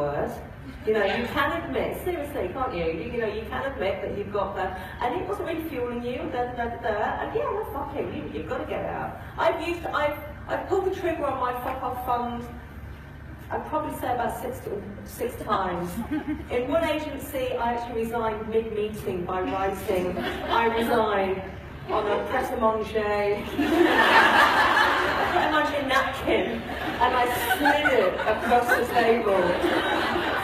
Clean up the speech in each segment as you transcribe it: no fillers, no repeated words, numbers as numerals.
word. You know, you can admit, seriously, can't you? You know, you can admit that you've got that, and it wasn't really fueling you, and yeah, well, fuck it, you've got to get it out. I've pulled the trigger on my fuck off fund, I'd probably say about six times. In one agency, I actually resigned mid-meeting by writing, I resign, on a pret-a-manger napkin, and I slid it across the table.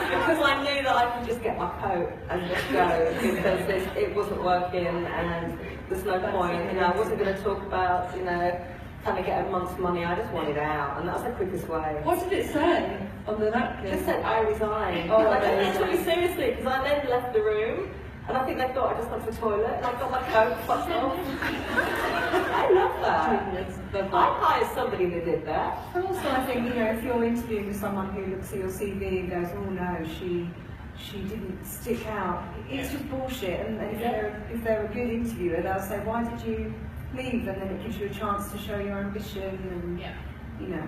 Because I knew that I could just get my coat and just go, because it wasn't working, and there's no point. You know, I wasn't going to talk about, you know, trying to get a month's money. I just wanted out, and that's the quickest way. What did it say on the napkin? It just said, I resign. Oh, I didn't took me seriously, because I then left the room, and I think they thought I just went to the toilet, and I got my coat fucked off. I love that. I'd hire somebody that did that. And also, I think, you know, if you're interviewing with someone who looks at your CV and goes, oh no, she didn't stick out, it's just bullshit. And if they're a good interviewer, they'll say, why did you leave? And then it gives you a chance to show your ambition and, you know.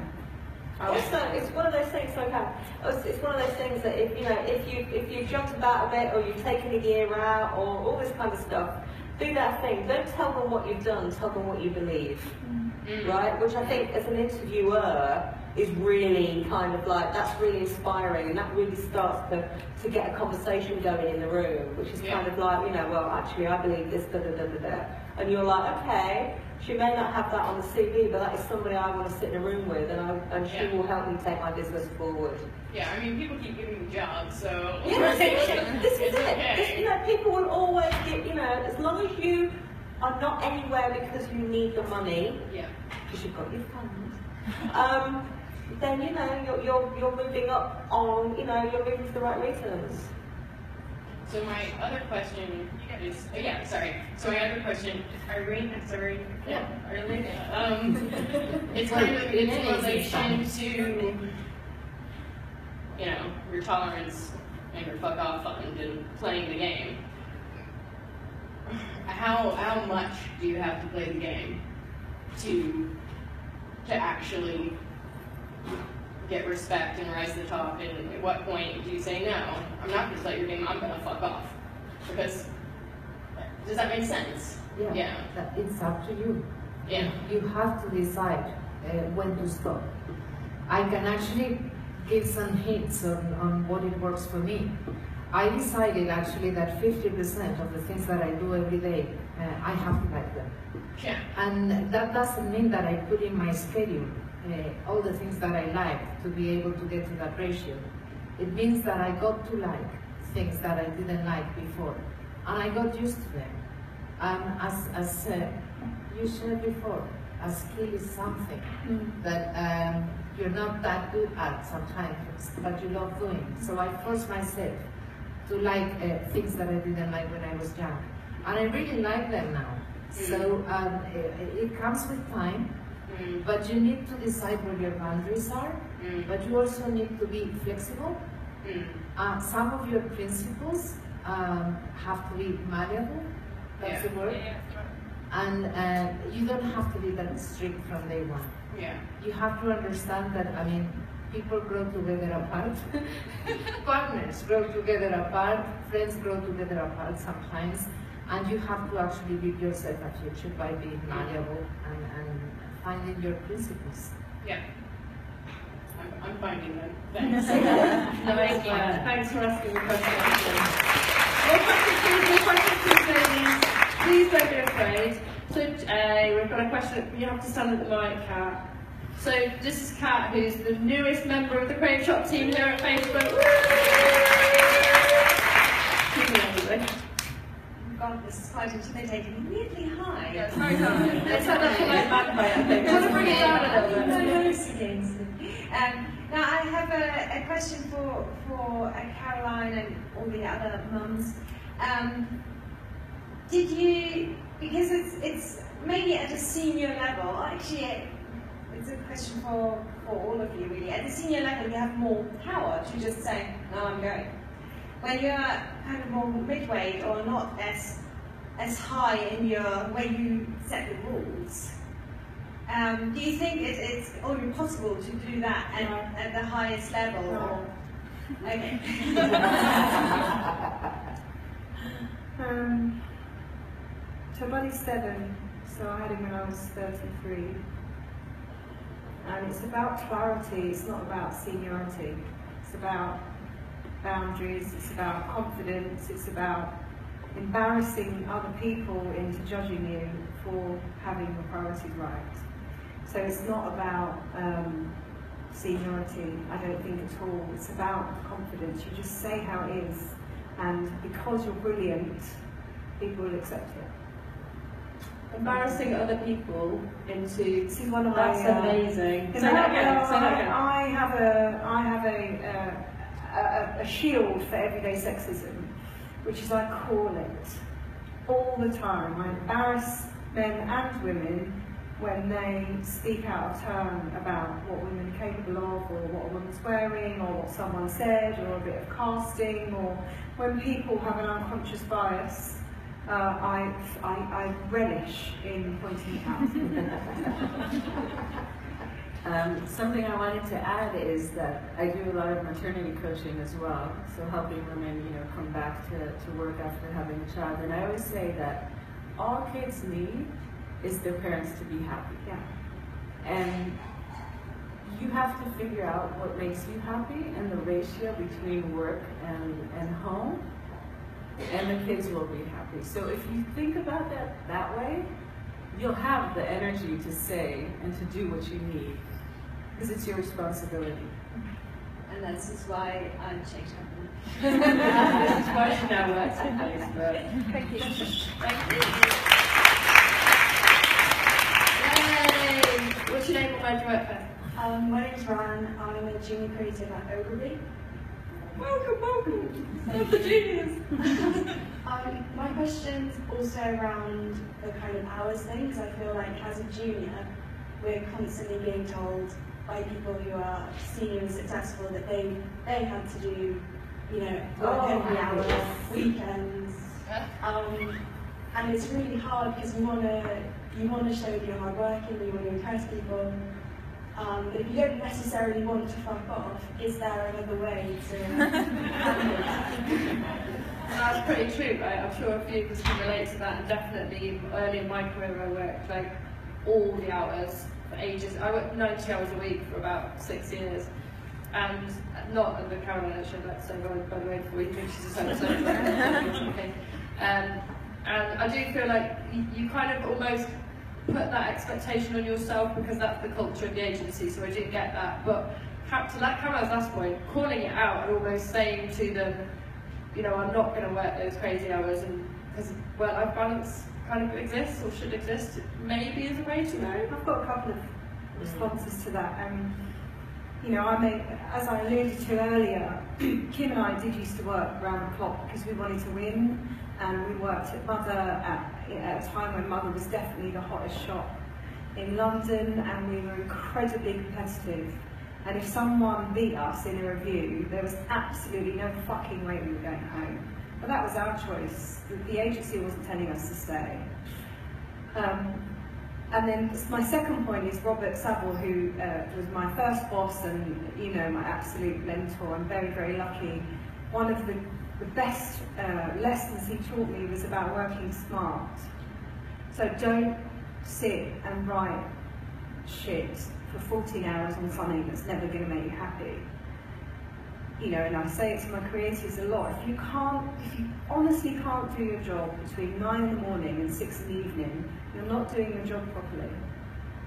Also, it's one of those things. It's one of those things that if you jumped about a bit, or you've taken a year out, or all this kind of stuff, do that thing. Don't tell them what you've done. Tell them what you believe, right? Which I think, as an interviewer, is really kind of like, that's really inspiring, and that really starts to get a conversation going in the room, which is kind of like, you know, well, actually, I believe this, da da da da da, and you're like, okay. She may not have that on the CV, but that is somebody I want to sit in a room with, and she will help me take my business forward. Yeah, I mean, people keep giving me jobs, so... Yeah, this is it. You know, people will always give, you know, as long as you are not anywhere because you need the money, because you've got your funds, then, you know, you're moving up on, you know, you're moving for the right reasons. So my other question, So my other question, it's kind of in relation to, you know, your tolerance and your fuck off fund and playing the game. How much do you have to play the game to actually get respect and rise to the top, and at what point do you say, no, I'm not going to play your game, I'm going to fuck off? Because, does that make sense? Yeah. It's up to you. Yeah. You have to decide when to stop. I can actually give some hints on what it works for me. I decided actually that 50% of the things that I do every day, I have to like them. Yeah. And that doesn't mean that I put in my schedule all the things that I like to be able to get to that ratio. It means that I got to like things that I didn't like before, and I got used to them. As you said before, a skill is something that you're not that good at sometimes, but you love doing. So I forced myself to like things that I didn't like when I was young, and I really like them now. So it comes with time. But you need to decide where your boundaries are, but you also need to be flexible. Some of your principles have to be malleable, that's the word. And you don't have to be that strict from day one. You have to understand that, I mean, people grow together apart, partners grow together apart, friends grow together apart sometimes, and you have to actually give yourself a future by being malleable and finding your principles. Yeah. I'm finding them. Thanks. Thanks for asking the question. More questions, ladies. Please don't be afraid. So we've got a question. You have to stand at the mic, Kat. So this is Kat, who's the newest member of the Crane Shop team here at Facebook. God, this is quite intimidating. Weirdly high. Yeah, it's very high. Let's have that for my back height, I think. Just bring it down a little bit. Now I have a question for Caroline and all the other mums. Did you, because it's maybe at a senior level, actually it's a question for all of you really. At the senior level you have more power to just say, no, I'm going. When you're kind of more midweight or not as high in your way you set the rules, do you think it's only possible to do that at the highest level? No. Okay. So Buddy's 7, so I had him when I was 33. And it's about clarity, it's not about seniority. It's about boundaries, it's about confidence, it's about embarrassing other people into judging you for having your priorities right. So it's not about seniority, I don't think at all. It's about confidence. You just say how it is, and because you're brilliant, people will accept it. Embarrassing other people into. This is one of That's my, amazing. Say Say that again. well, Say that again. I have a shield for everyday sexism, which is I call it all the time. I embarrass men and women when they speak out of turn about what women are capable of, or what a woman's wearing, or what someone said, or a bit of casting, or when people have an unconscious bias. I relish in pointing it out. Something I wanted to add is that I do a lot of maternity coaching as well, so helping women, come back to work after having a child. And I always say that all kids need is their parents to be happy. Yeah. And you have to figure out what makes you happy and the ratio between work and home, and the kids will be happy. So if you think about that way, you'll have the energy to say and to do what you need, because it's your responsibility. And this is why I'm changed happening. This is why she now works at Facebook. Thank you. Thank you. Yay! What's your name and where do you work for? My name's Ran. I'm a junior creative at Ogilvy. Welcome. Love the genius. My question's also around the kind of hours thing, because I feel like as a junior, we're constantly being told by people who are senior and successful that they had to do, work every hour, weekends, and it's really hard because you want to show that you're hardworking, you want to impress people. But if you don't necessarily want to fuck off, is there another way to handle that? That's pretty true, right? I'm sure a few of us can relate to that, and definitely early in my career I worked like all the hours for ages. I worked 90 hours a week for about 6 years, and not under Caroline, I should like to say, by the way, before you think she's a so-and-so. And I do feel like you kind of almost put that expectation on yourself because that's the culture of the agency, so I do get that. But to like Caroline's last point, calling it out and almost saying to them, I'm not going to work those crazy hours, and because work-life balance kind of exists or should exist, maybe is a way to go. I've got a couple of responses to that. As I alluded to earlier, Kim and I did used to work round the clock because we wanted to win, and we worked at Mother at a time when Mother was definitely the hottest shop in London, and we were incredibly competitive. And if someone beat us in a review, there was absolutely no fucking way we were going home. But that was our choice. The agency wasn't telling us to stay. And then my second point is Robert Saville, who was my first boss and my absolute mentor. I'm very, very lucky. One of the best lessons he taught me was about working smart. So don't sit and write shit for 14 hours on something that's never going to make you happy. And I say it to my creatives a lot. If you honestly can't do your job between 9 in the morning and 6 in the evening, you're not doing your job properly,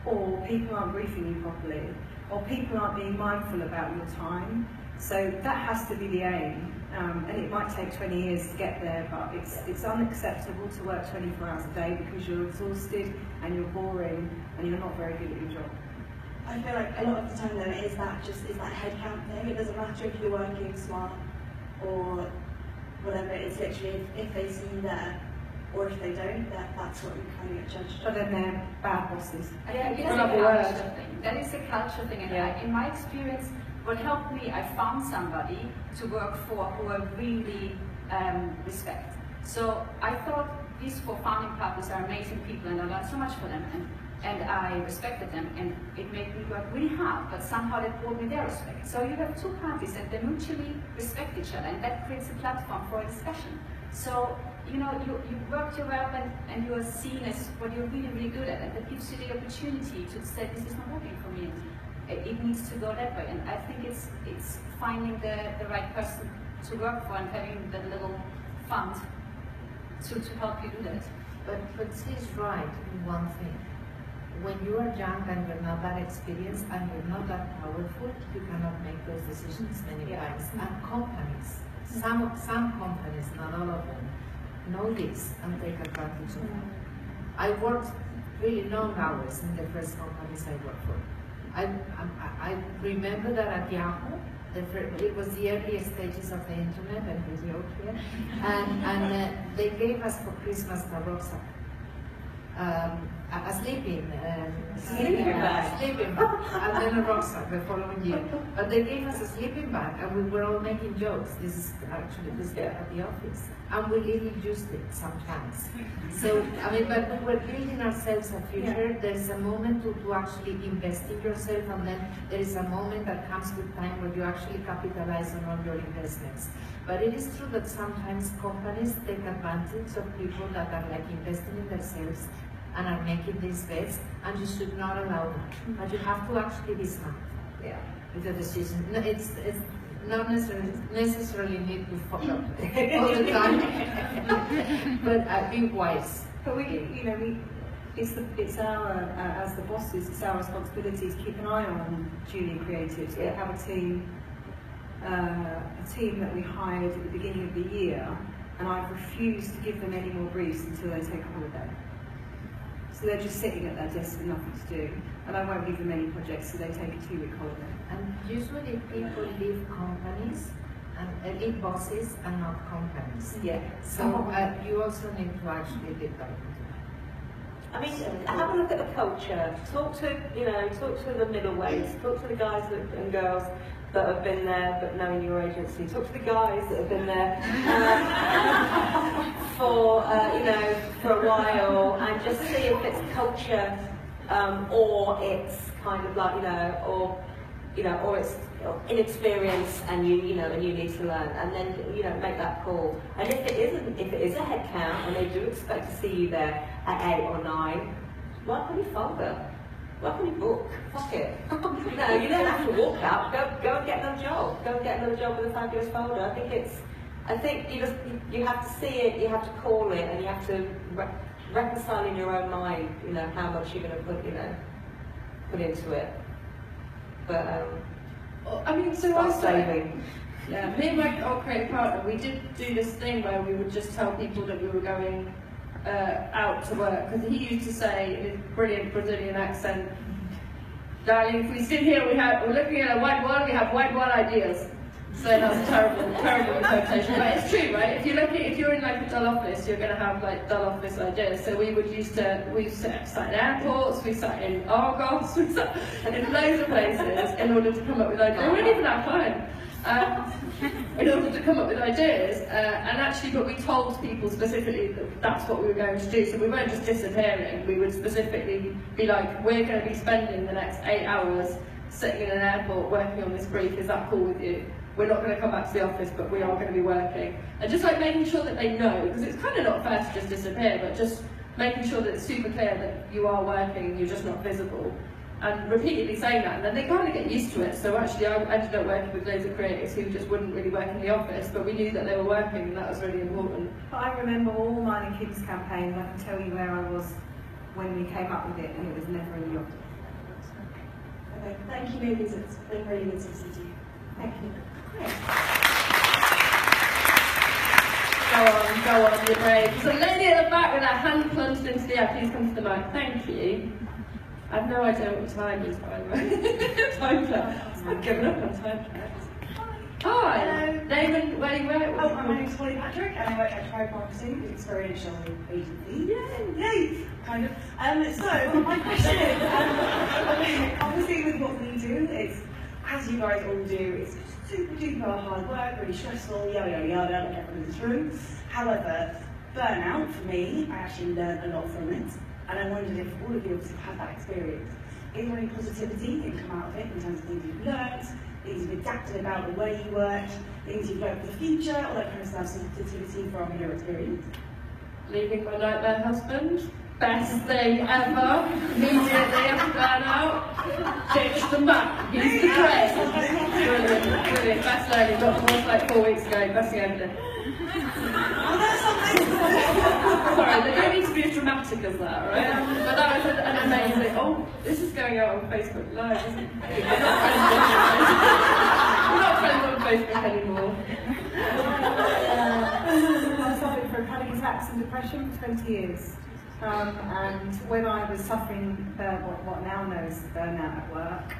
or people aren't briefing you properly, or people aren't being mindful about your time. So that has to be the aim, and it might take 20 years to get there, but it's unacceptable to work 24 hours a day because you're exhausted and you're boring and you're not very good at your job. I feel like a lot of the time though it is that head count thing. It doesn't matter if you're working smart or whatever, it's literally if they see you there or if they don't, that's what you kind of get judged But then they're bad bosses. I think it's a Another word. culture thing. That is a culture thing, and Yeah. in my experience, what helped me, I found somebody to work for who I really respect. So I thought these for founding partners are amazing people, and I learned so much from them. And and I respected them, and it made me work really hard, but somehow they brought me their respect. So you have two parties and they mutually respect each other, and that creates a platform for a discussion. So, you know, you work your way up and you are seen as what you're really, really good at, and that gives you the opportunity to say, this is not working for me, and it needs to go that way. And I think it's finding the right person to work for and having the little fund to help you do that. But she's right in one thing. When you are young and you're not that experienced and you're not that powerful, you cannot make those decisions many times. And companies, some companies, not all of them, know this and take advantage of it. I worked really long hours in the first companies I worked for. I remember that at Yahoo, it was the earliest stages of the internet and video here, and they gave us for Christmas a rucksack. A sleeping bag, and then a rucksack the following year. But they gave us a sleeping bag, and we were all making jokes. This is actually this day at the office, and we really used it sometimes. So I mean, but we were building ourselves a future. There is a moment to actually invest in yourself, and then there is a moment that comes with time where you actually capitalize on all your investments. But it is true that sometimes companies take advantage of people that are like investing in themselves and are making these bets, and you should not allow that. But you have to actually be smart with the decision. No, it's not necessarily need to follow all the time, but be wise. But it's our as the bosses, it's our responsibility to keep an eye on junior creatives. We have a team that we hired at the beginning of the year, and I've refused to give them any more briefs until they take a holiday. So they're just sitting at their desk with nothing to do, and I won't give them any projects, so they take a 2-week holiday. And usually people leave companies and leave bosses and not companies. Yeah. So you also need to actually live that. I mean, have a look at the culture. Talk to the middleweights. Talk to the guys and girls that have been there but knowing your agency. Talk to the guys that have been there for a while, and just see if it's culture or it's kind of like or it's inexperience and you need to learn, and then make that call. And if it is a head count and they do expect to see you there at 8 or 9, work on your folder. Work on your book. Fuck it. You don't have to walk out. Go and get another job. Go and get another job with a fabulous folder. I think you have to see it. You have to call it, and you have to reconcile in your own mind. How much you're going to put into it. But I mean, so start saving. Yeah, me and my old creative partner, we did do this thing where we would just tell people that we were going out to work, because he used to say in his brilliant Brazilian accent, darling, if we sit here, we're looking at a white wall, we have white wall ideas. So that's a terrible interpretation, but it's true, right? If you're in like a dull office, you're going to have like dull office ideas. So we sat in airports, we sat in Argos, we sat in loads of places in order to come up with ideas. We wouldn't even have time. In order to come up with ideas, but we told people specifically that that's what we were going to do, so we weren't just disappearing. We would specifically be like, we're going to be spending the next 8 hours sitting in an airport working on this brief, is that cool with you? We're not going to come back to the office, but we are going to be working. And just like making sure that they know, because it's kind of not fair to just disappear, but just making sure that it's super clear that you are working, you're just not visible. And repeatedly saying that, and then they kind of get used to it. So actually I ended up working with loads of creatives who just wouldn't really work in the office, but we knew that they were working, and that was really important. But I remember all Mine and King's campaigns. I can tell you where I was when we came up with it, and it was never in the office. Okay, thank you, ladies. It's been really good to see you. Thank you. Go on, you're brave. There's a lady at the back with her hand plunged into the air. Please come to the mic. Thank you. I have no idea what the time is, by the way. Time flies. I've given up on time flies. Hi. Hello. Name and where you work? My name's Holly Patrick, and I work at Tribe Marketing, experiential agency. Yay! Kind of. So my question is, obviously with what we do, it's, as you guys all do, it's super duper hard work, really stressful, yada yada yada, like everything's true. However, burnout for me, I actually learned a lot from it. And I wondered if all of you have had that experience. Is there any positivity that can come out of it in terms of things you've learnt, things you've adapted about the way you work, things you've learnt for the future, all that kind of stuff, some positivity from your experience? Leaving my nightmare husband, best thing ever. Immediately after burnout, ditch the map, use the train. Brilliant, brilliant, best learning. Got divorced like 4 weeks ago, best thing I ever did. Sorry, they don't need to be as dramatic as that, right? But that was an amazing. Oh, this is going out on Facebook Live, isn't it? We're not friends on Facebook anymore. I suffered from panic attacks and depression for 20 years. And when I was suffering what now known as burnout at work,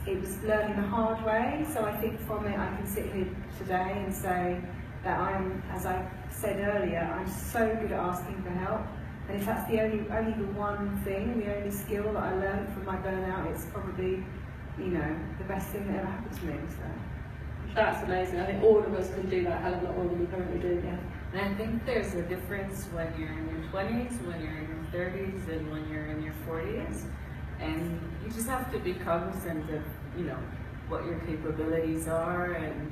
it was learning the hard way. So I think from it I can sit here today and say that I'm, as I said earlier, I'm so good at asking for help. And if that's the only the one thing, the only skill that I learned from my burnout, it's probably, you know, the best thing that ever happened to me. So. That's amazing. I think all of us can do that hell of a lot more than we currently do. Yeah. And I think there's a difference when you're in your 20s, when you're in your 30s, and when you're in your 40s. And you just have to be cognizant of, you know, what your capabilities are and,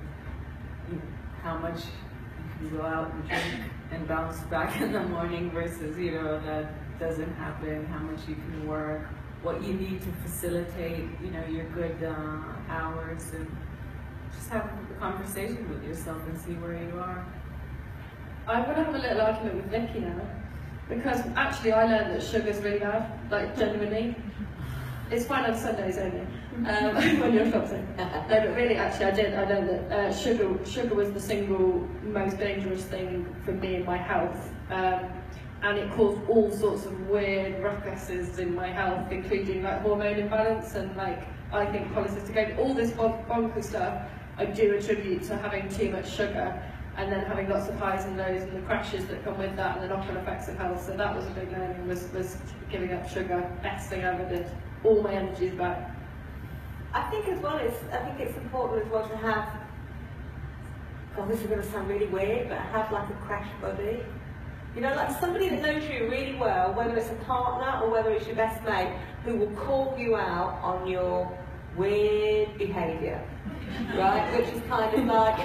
you know, how much you can go out and drink and bounce back in the morning versus, you know, that doesn't happen, how much you can work, what you need to facilitate, you know, your good hours, and just have a conversation with yourself and see where you are. I'm going to have a little argument with Nikki now, because actually I learned that sugar's really bad, like genuinely. It's fine on Sundays only, when you're shopping. No, but really, actually, I learned that sugar was the single most dangerous thing for me in my health, and it caused all sorts of weird ruckuses in my health, including like hormone imbalance and like I think polycystic ovary, all this bonkers stuff. I do attribute to having too much sugar, and then having lots of highs and lows and the crashes that come with that and the knock-on effects of health. So that was a big learning, was giving up sugar. Best thing I ever did. All my energy is back. I think as well, I think it's important as well to have, God, this is going to sound really weird, but have like a crash buddy. You know, like somebody that knows you really well, whether it's a partner or whether it's your best mate, who will call you out on your weird behaviour, right? Which is kind of like,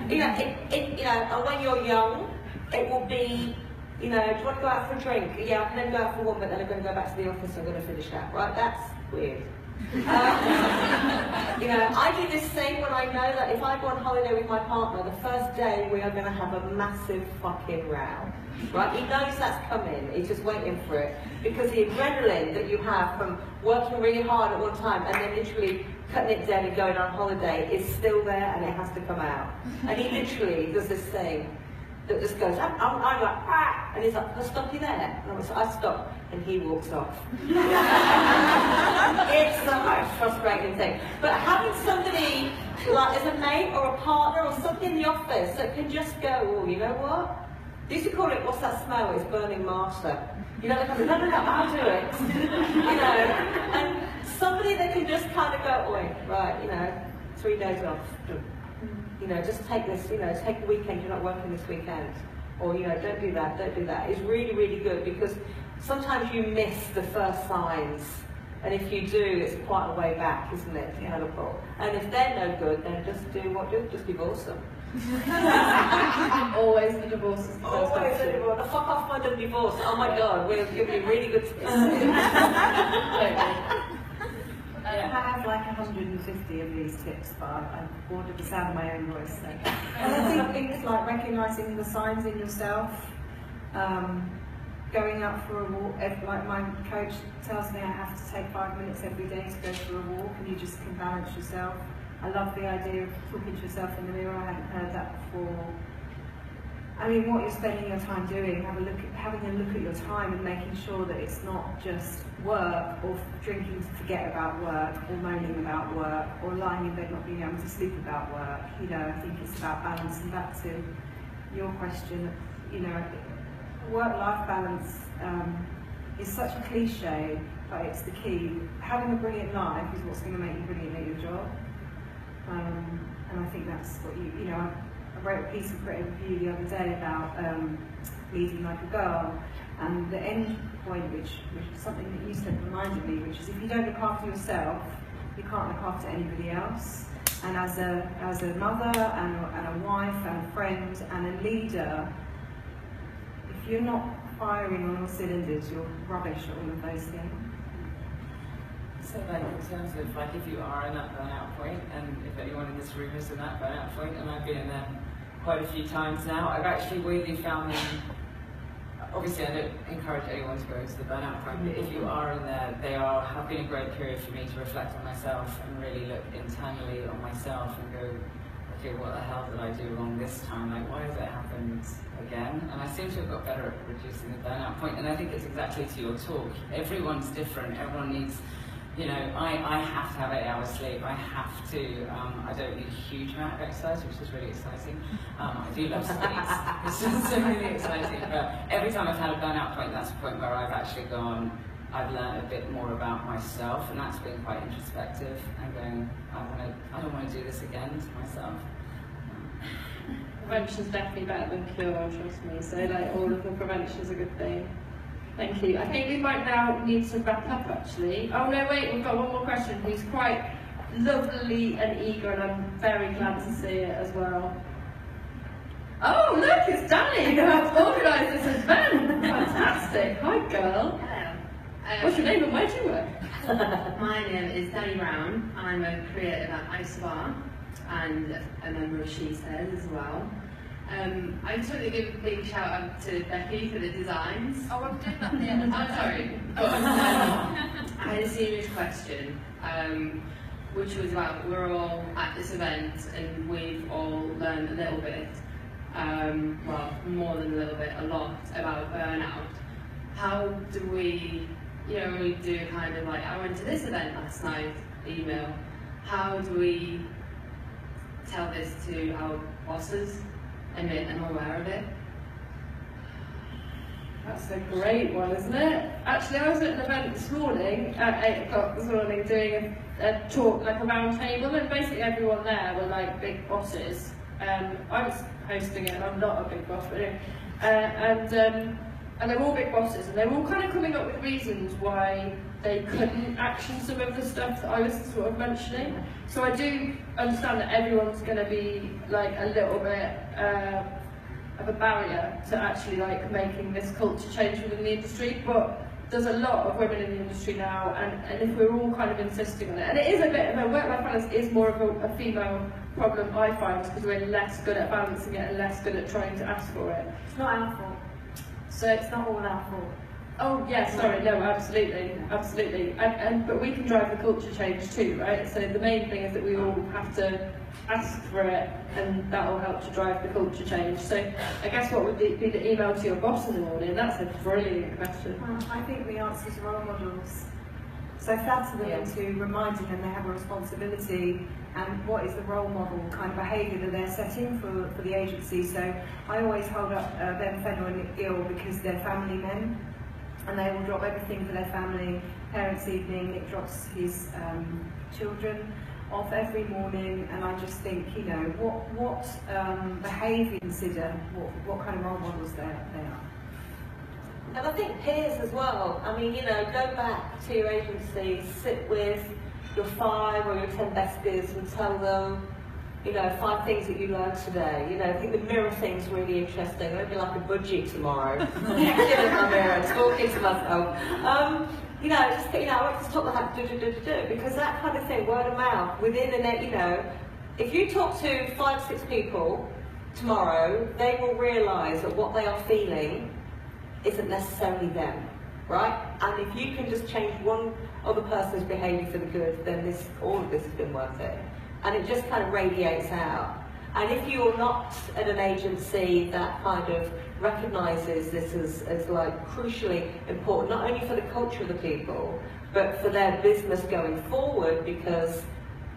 you know, and when you're young, it will be, you know, do you want to go out for a drink? Yeah, I can then go out for one, but then I'm going to go back to the office and I'm going to finish that, right? That's weird. You know, I do this thing when I know that if I go on holiday with my partner, the first day we are going to have a massive fucking row. Right? He knows that's coming, he's just waiting for it. Because the adrenaline that you have from working really hard at one time and then literally cutting it down and going on holiday is still there and it has to come out. And he literally does this thing that just goes, I'm like, ah! And he's like, I'll stop you there. And I stop, and he walks off. It's the most frustrating thing. But having somebody, like as a mate or a partner or something in the office that can just go, oh, you know what? They used to call it, what's that smell? It's burning master. You know, they come, no, I'll do it. You know, and somebody that can just kind of go, oi, right, you know, 3 days off. You know, just take this, you know, take the weekend, you're not working this weekend. Or, you know, don't do that. It's really, really good because sometimes you miss the first signs. And if you do, it's quite a way back, isn't it, to help. And if they're no good, then just do what you do, just divorce them. Always the divorce is the first Always the option. divorce. The fuck off my divorce. Oh my God, we're giving you really good tips. I have like 150 of these tips, but I'm bored of the sound of my own voice. So. And I think things like recognising the signs in yourself, going out for a walk. Like my coach tells me I have to take 5 minutes every day to go for a walk, and you just can balance yourself. I love the idea of talking to yourself in the mirror. I hadn't heard that before. I mean, what you're spending your time doing, having a look at your time and making sure that it's not just work or drinking to forget about work or moaning about work or lying in bed not being able to sleep about work. You know, I think it's about balancing back to your question. You know, work-life balance is such a cliche, but it's the key. Having a brilliant life is what's going to make you brilliant at your job. And I think that's what you know, I wrote a piece of creative review the other day about leading like a girl, And the end point, which is something that you said reminded me, which is if you don't look after yourself, you can't look after anybody else. And as a mother and a wife and a friend and a leader, if you're not firing on all cylinders, you're rubbish at all of those things. So like in terms of like if you are in that burnout point, and if anyone in this room is in that burnout point, and I've been in there quite a few times now, I've actually weirdly found them, obviously I don't encourage anyone to go to the burnout point, but if you are in there, they have been a great period for me to reflect on myself and really look internally on myself and go, okay, what the hell did I do wrong this time? Like, why has it happened again? And I seem to have got better at reducing the burnout point, and I think it's exactly to your talk. Everyone's different, everyone needs, you know, I have to have 8 hours sleep, I have to, I don't need a huge amount of exercise, which is really exciting. I do love sleeps, it's just really exciting, but every time I've had a burnout point, that's a point where I've actually gone, I've learned a bit more about myself, and that's been quite introspective, and going, I don't want to do this again to myself. Prevention's definitely better than cure, trust me, so like all of the prevention's a good thing. Thank you. I think we might now need to wrap up actually. Oh no, wait, we've got one more question. He's quite lovely and eager, and I'm very glad to see it as well. Oh look, it's Danny who has organised this event. Fantastic. Hi girl. Hello. What's your name and where do you work? My name is Danny Brown. I'm a creative at ISOR and a member of SheSays as well. I just want to give a big shout out to Becky for the designs. Oh, I'm doing that at the end. Oh, sorry. I had a serious question, which was about we're all at this event and we've all learned a little bit, well, more than a little bit, a lot about burnout. How do we, you know, we do kind of like, I went to this event last night, email. How do we tell this to our bosses and make them aware of it? That's a great one, isn't it? Actually, I was at an event this morning, at 8 o'clock this morning, doing a talk, like a round table, and basically everyone there were like big bosses. I was hosting it, and I'm not a big boss, but anyway. And they were all big bosses, and they were all kind of coming up with reasons why they couldn't action some of the stuff that I was sort of mentioning. So I do understand that everyone's going to be like a little bit of a barrier to actually like making this culture change within the industry, but there's a lot of women in the industry now, and if we're all kind of insisting on it, and it is a bit of a work-life balance is more of a female problem, I find, because we're less good at balancing it and less good at trying to ask for it. It's not our fault. So It's not all our fault. oh yeah, sorry, no, absolutely, absolutely, and but we can drive the culture change too, right? So the main thing is that we all have to ask for it, and that will help to drive the culture change. So I guess what would be the email to your boss in the morning? That's a brilliant question. I think the answer is role models. So flatter them into reminding them they have a responsibility, and what is the role model kind of behaviour that they're setting for the agency. So I always hold up Ben Fennell and Nick Gill because they're family men, and they will drop everything for their family. Parents' evening, Nick drops his children off every morning, and I just think, you know, what behaviour consider, what kind of role models they are. And I think peers as well. I mean, you know, go back to your agency, sit with your 5 or your 10 besties and tell them, you know, 5 things that you learned today. You know, I think the mirror thing's really interesting. Maybe like a budgie tomorrow. Sitting in my mirror and talking to myself. You know, just, you know, I want to talk about because that kind of thing, word of mouth, within a, you know, if you talk to 5, 6 people tomorrow, they will realise that what they are feeling isn't necessarily them, right? And if you can just change one other person's behaviour for the good, then all of this has been worth it. And it just kind of radiates out. And if you're not at an agency that kind of recognises this as like crucially important, not only for the culture of the people, but for their business going forward, because,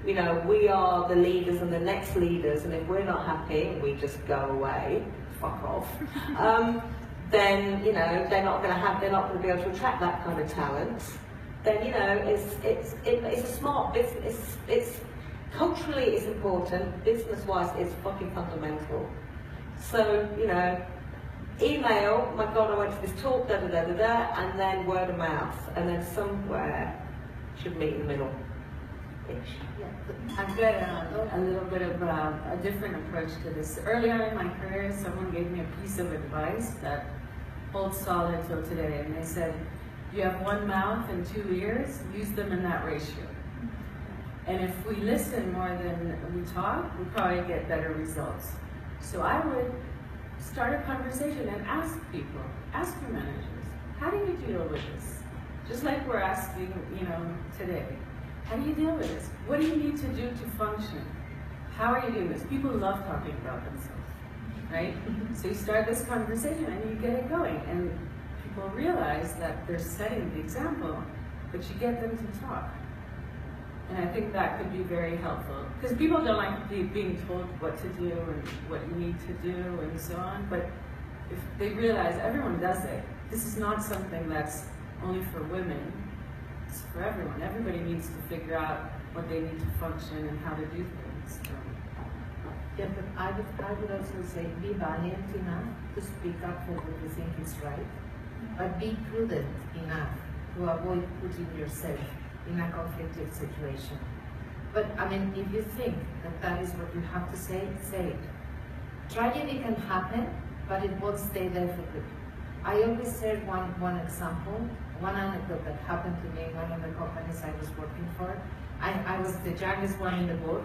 you know, we are the leaders and the next leaders, and if we're not happy and we just go away, fuck off, then, you know, they're not going to be able to attract that kind of talent. Then, you know, it's a smart business. It's culturally it's important, business-wise it's fucking fundamental. So, you know, email, my God, I went to this talk, da da da da da, and then word of mouth, and then somewhere should meet in the middle. I've got a little bit of a different approach to this. Early on in my career, someone gave me a piece of advice that holds solid till today, and they said, you have one mouth and two ears, use them in that ratio. And if we listen more than we talk, we probably get better results. So I would start a conversation and ask people, ask your managers, how do you deal with this? Just like we're asking, today. How do you deal with this? What do you need to do to function? How are you doing this? People love talking about themselves, right? So you start this conversation and you get it going. And people realize that they're setting the example, but you get them to talk. And I think that could be very helpful. Because people don't like being told what to do and what you need to do and so on. But if they realize everyone does it, this is not something that's only for women. It's for everyone. Everybody needs to figure out what they need to function and how to do things. Yeah, but I would also say be valiant enough to speak up for what you think is right, but be prudent enough to avoid putting yourself in a conflicted situation. But I mean, if you think that that is what you have to say, say it. Tragedy can happen, but it won't stay there for good. I always share one example, one anecdote that happened to me in one of the companies I was working for. I was the youngest one in the board,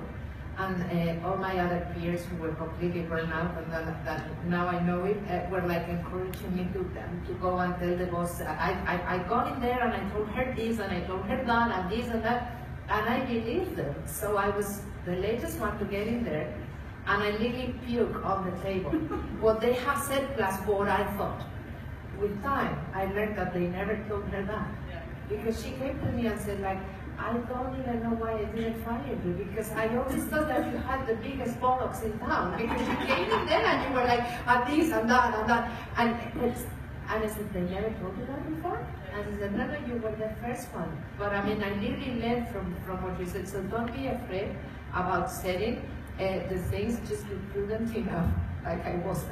and all my other peers who were completely burned out, and that now I know it, were like encouraging me to go and tell the boss. I got in there and I told her this and I told her that and this and that, and I believed them. So I was the latest one to get in there, and I literally puked on the table. What they have said plus what I thought. With time, I learned that they never told her that. Because she came to me and said, like, I don't even know why I didn't fire you, because I always thought that you had the biggest bollocks in town, because you came in there and you were like, this and that and that. And I said, they never told you that before? And I said, no, you were the first one. But I mean, I really learned from what you said, so don't be afraid about setting the things, just be prudent enough, like I was,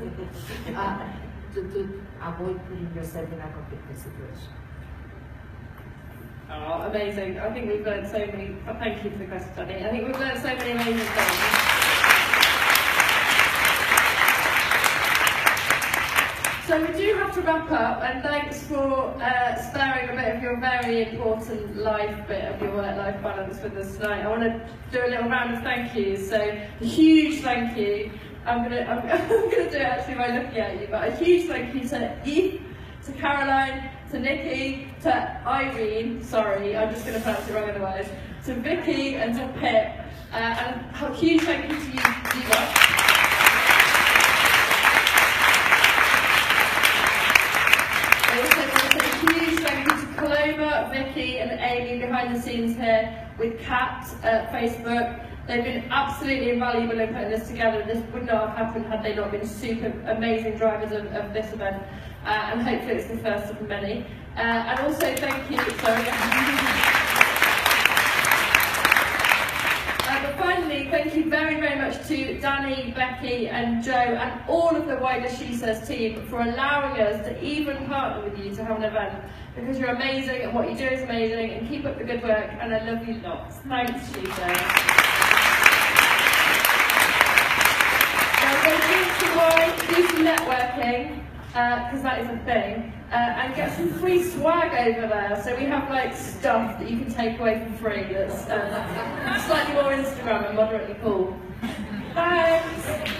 to avoid putting yourself in a conflicted situation. Oh, amazing. I think we've learned so many, thank you for the question, Danny. I think we've learned so many amazing things. So we do have to wrap up, and thanks for sparing a bit of your very important life bit of your work-life balance with us tonight. I want to do a little round of thank yous. So a huge thank you. I'm gonna do it actually by looking at you, but a huge thank you to Eve, to Caroline, to Nikki, to Irene, sorry, I'm just going to pronounce it wrong otherwise, to Vicky and to Pip, and a huge thank you to you, Eva. I also want to say a huge thank you to Paloma, Vicky and Amy behind the scenes here with Kat at Facebook. They've been absolutely invaluable in putting this together. This would not have happened had they not been super amazing drivers of this event. And hopefully it's the first of many. And also thank you, sorry. But finally, thank you very, very much to Danny, Becky and Joe and all of the wider SheSays team for allowing us to even partner with you to have an event, because you're amazing and what you do is amazing, and keep up the good work, and I love you lots. Thanks, SheSays. Do some networking, because that is a thing, and get some free swag over there. So we have like stuff that you can take away for free that's slightly more Instagram and moderately cool. Thanks!